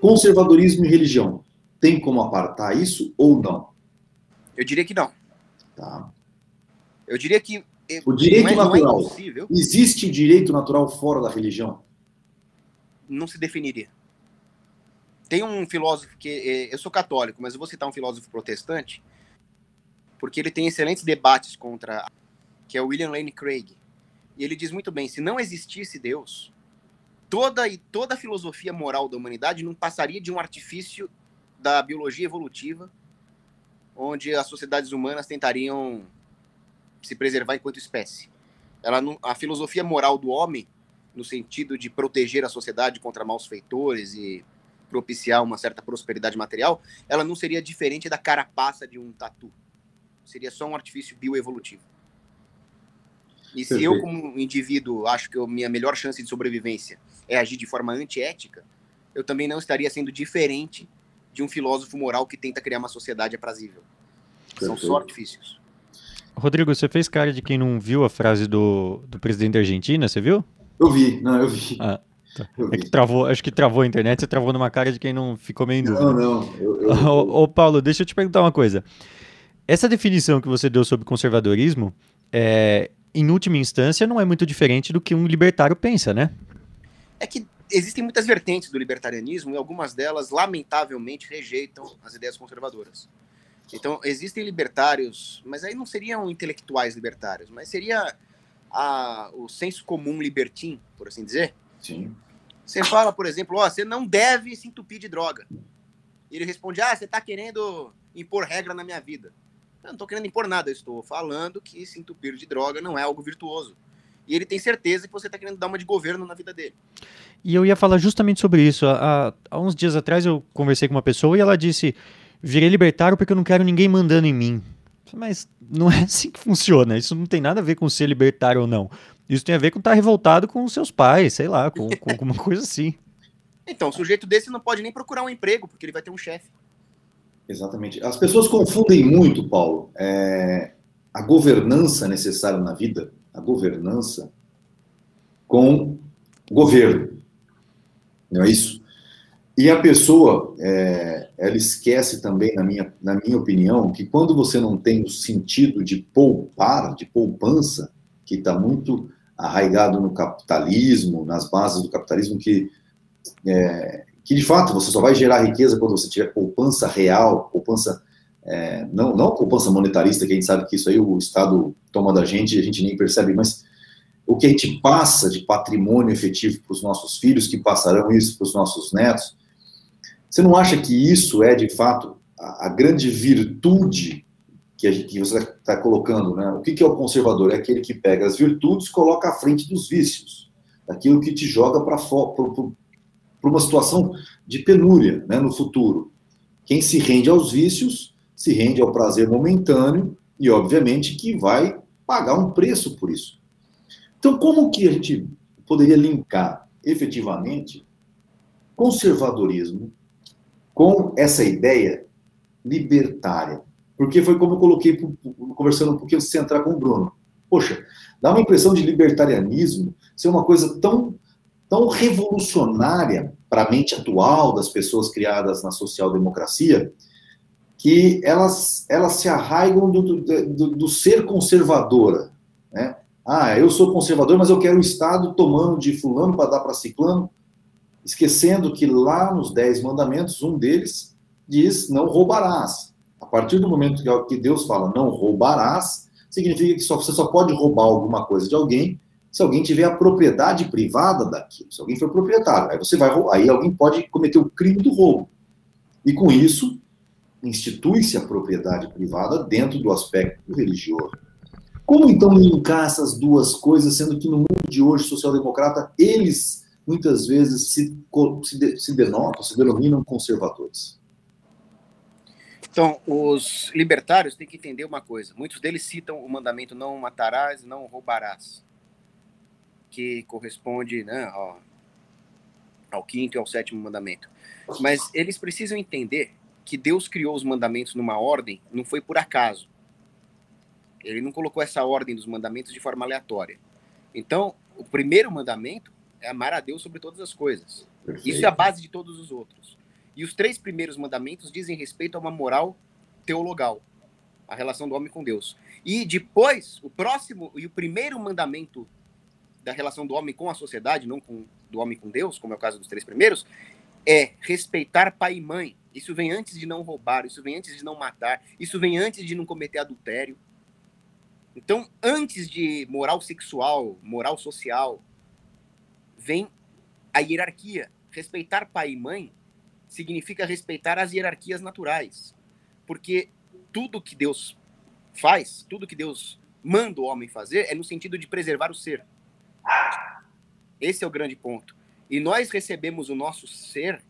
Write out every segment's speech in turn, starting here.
Conservadorismo e religião. Tem como apartar isso ou não? Eu diria que não. Tá. Eu diria que o direito natural. Não é impossível. Existe direito natural fora da religião? Não se definiria. Tem um filósofo que... Eu sou católico, mas eu vou citar um filósofo protestante, porque ele tem excelentes debates contra... que é o William Lane Craig. E ele diz muito bem, se não existisse Deus, toda a filosofia moral da humanidade não passaria de um artifício da biologia evolutiva, onde as sociedades humanas tentariam se preservar enquanto espécie. A filosofia moral do homem, no sentido de proteger a sociedade contra maus feitores e propiciar uma certa prosperidade material, ela não seria diferente da carapaça de um tatu. Seria só um artifício bioevolutivo. E se eu, como indivíduo, acho que a minha melhor chance de sobrevivência é agir de forma antiética, eu também não estaria sendo diferente de um filósofo moral que tenta criar uma sociedade aprazível. São só artifícios. Rodrigo, você fez cara de quem não viu a frase do presidente da Argentina, você viu? Eu vi. Tá. É que acho que travou a internet, você travou numa cara de quem não ficou meio em dúvida. Não. Ô, Paulo, deixa eu te perguntar uma coisa. Essa definição que você deu sobre conservadorismo, em última instância, não é muito diferente do que um libertário pensa, né? É que existem muitas vertentes do libertarianismo e algumas delas, lamentavelmente, rejeitam as ideias conservadoras. Então, existem libertários, mas aí não seriam intelectuais libertários, mas seria o senso comum libertim, por assim dizer. Sim. Você fala, por exemplo, você não deve se entupir de droga. E ele responde, você está querendo impor regra na minha vida. Eu não estou querendo impor nada, eu estou falando que se entupir de droga não é algo virtuoso. E ele tem certeza que você está querendo dar uma de governo na vida dele. E eu ia falar justamente sobre isso. Há uns dias atrás eu conversei com uma pessoa e ela disse, virei libertário porque eu não quero ninguém mandando em mim. Mas não é assim que funciona. Isso não tem nada a ver com ser libertário ou não. Isso tem a ver com estar revoltado com os seus pais, sei lá, com alguma coisa assim. Então, o sujeito desse não pode nem procurar um emprego, porque ele vai ter um chefe. Exatamente. As pessoas confundem muito, Paulo, a governança necessária na vida, a governança, com governo. Não é isso? E a pessoa, ela esquece também, na minha opinião, que quando você não tem o sentido de poupar, de poupança, que está muito arraigado no capitalismo, nas bases do capitalismo, que de fato você só vai gerar riqueza quando você tiver poupança real, poupança, não poupança monetarista, que a gente sabe que isso aí o Estado toma da gente e a gente nem percebe, mas o que a gente passa de patrimônio efetivo para os nossos filhos, que passarão isso para os nossos netos. Você não acha que isso é, de fato, a grande virtude que você está colocando, né? O que é o conservador? É aquele que pega as virtudes e coloca à frente dos vícios. Aquilo que te joga para uma situação de penúria, né, no futuro. Quem se rende aos vícios, se rende ao prazer momentâneo e, obviamente, que vai pagar um preço por isso. Então, como que a gente poderia linkar, efetivamente, conservadorismo com essa ideia libertária? Porque foi como eu coloquei, conversando um pouquinho, se entrar com o Bruno. Poxa, dá uma impressão de libertarianismo ser uma coisa tão revolucionária para a mente atual das pessoas criadas na social-democracia, que elas se arraigam do ser conservadora, né? Eu sou conservador, mas eu quero o Estado tomando de fulano para dar para ciclano, esquecendo que lá nos 10 mandamentos, um deles diz, não roubarás. A partir do momento que Deus fala, não roubarás, significa que você só pode roubar alguma coisa de alguém se alguém tiver a propriedade privada daquilo, se alguém for proprietário. Aí você vai roubar, aí alguém pode cometer o crime do roubo. E com isso, institui-se a propriedade privada dentro do aspecto religioso. Como então linkar essas duas coisas, sendo que no mundo de hoje, social-democrata, eles muitas vezes se denominam conservadores? Então, os libertários têm que entender uma coisa. Muitos deles citam o mandamento não matarás, não roubarás, que corresponde, né, ao 5º e ao 7º mandamento. Mas eles precisam entender que Deus criou os mandamentos numa ordem, não foi por acaso. Ele não colocou essa ordem dos mandamentos de forma aleatória. Então, o primeiro mandamento é amar a Deus sobre todas as coisas. Perfeito. Isso é a base de todos os outros. E os 3 primeiros mandamentos dizem respeito a uma moral teologal, a relação do homem com Deus. E depois, o próximo e o primeiro mandamento da relação do homem com a sociedade, não do homem com Deus, como é o caso dos 3 primeiros, é respeitar pai e mãe. Isso vem antes de não roubar, isso vem antes de não matar, isso vem antes de não cometer adultério. Então, antes de moral sexual, moral social, vem a hierarquia. Respeitar pai e mãe significa respeitar as hierarquias naturais. Porque tudo que Deus faz, tudo que Deus manda o homem fazer, é no sentido de preservar o ser. Esse é o grande ponto. E nós recebemos o nosso ser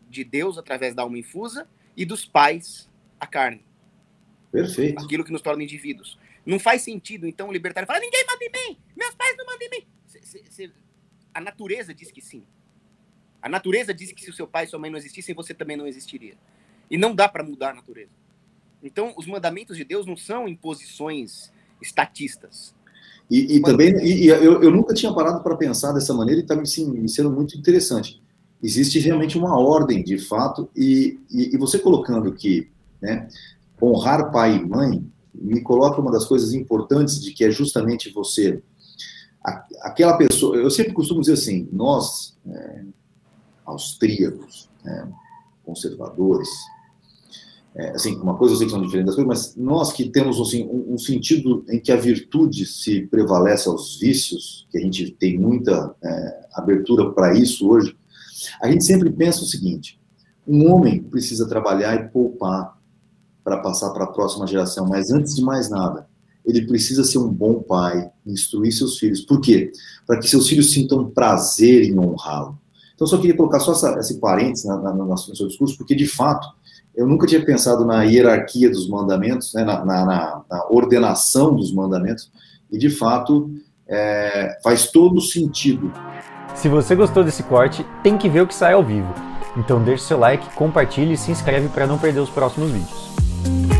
de Deus através da alma infusa e dos pais, a carne. Perfeito. Aquilo que nos torna indivíduos. Não faz sentido, então, o libertário falar: ninguém manda em mim, meus pais não mandam em mim. A natureza diz que sim. A natureza diz que se o seu pai e sua mãe não existissem, você também não existiria. E não dá para mudar a natureza. Então, os mandamentos de Deus não são imposições estatistas. E também, eu nunca tinha parado para pensar dessa maneira e está me sendo muito interessante. Existe realmente uma ordem, de fato, e você colocando que, né, honrar pai e mãe, me coloca uma das coisas importantes de que é justamente você, aquela pessoa, eu sempre costumo dizer assim, nós, austríacos, conservadores, assim, uma coisa eu sei que são diferentes das coisas, mas nós que temos assim, um sentido em que a virtude se prevalece aos vícios, que a gente tem muita abertura para isso hoje, a gente sempre pensa o seguinte: um homem precisa trabalhar e poupar para passar para a próxima geração, mas antes de mais nada, ele precisa ser um bom pai, instruir seus filhos. Por quê? Para que seus filhos sintam prazer em honrá-lo. Então, só queria colocar só esse parênteses no seu discurso, porque, de fato, eu nunca tinha pensado na hierarquia dos mandamentos, né, na ordenação dos mandamentos, e, de fato, faz todo sentido. Se você gostou desse corte, tem que ver o que sai ao vivo. Então deixe seu like, compartilhe e se inscreve para não perder os próximos vídeos.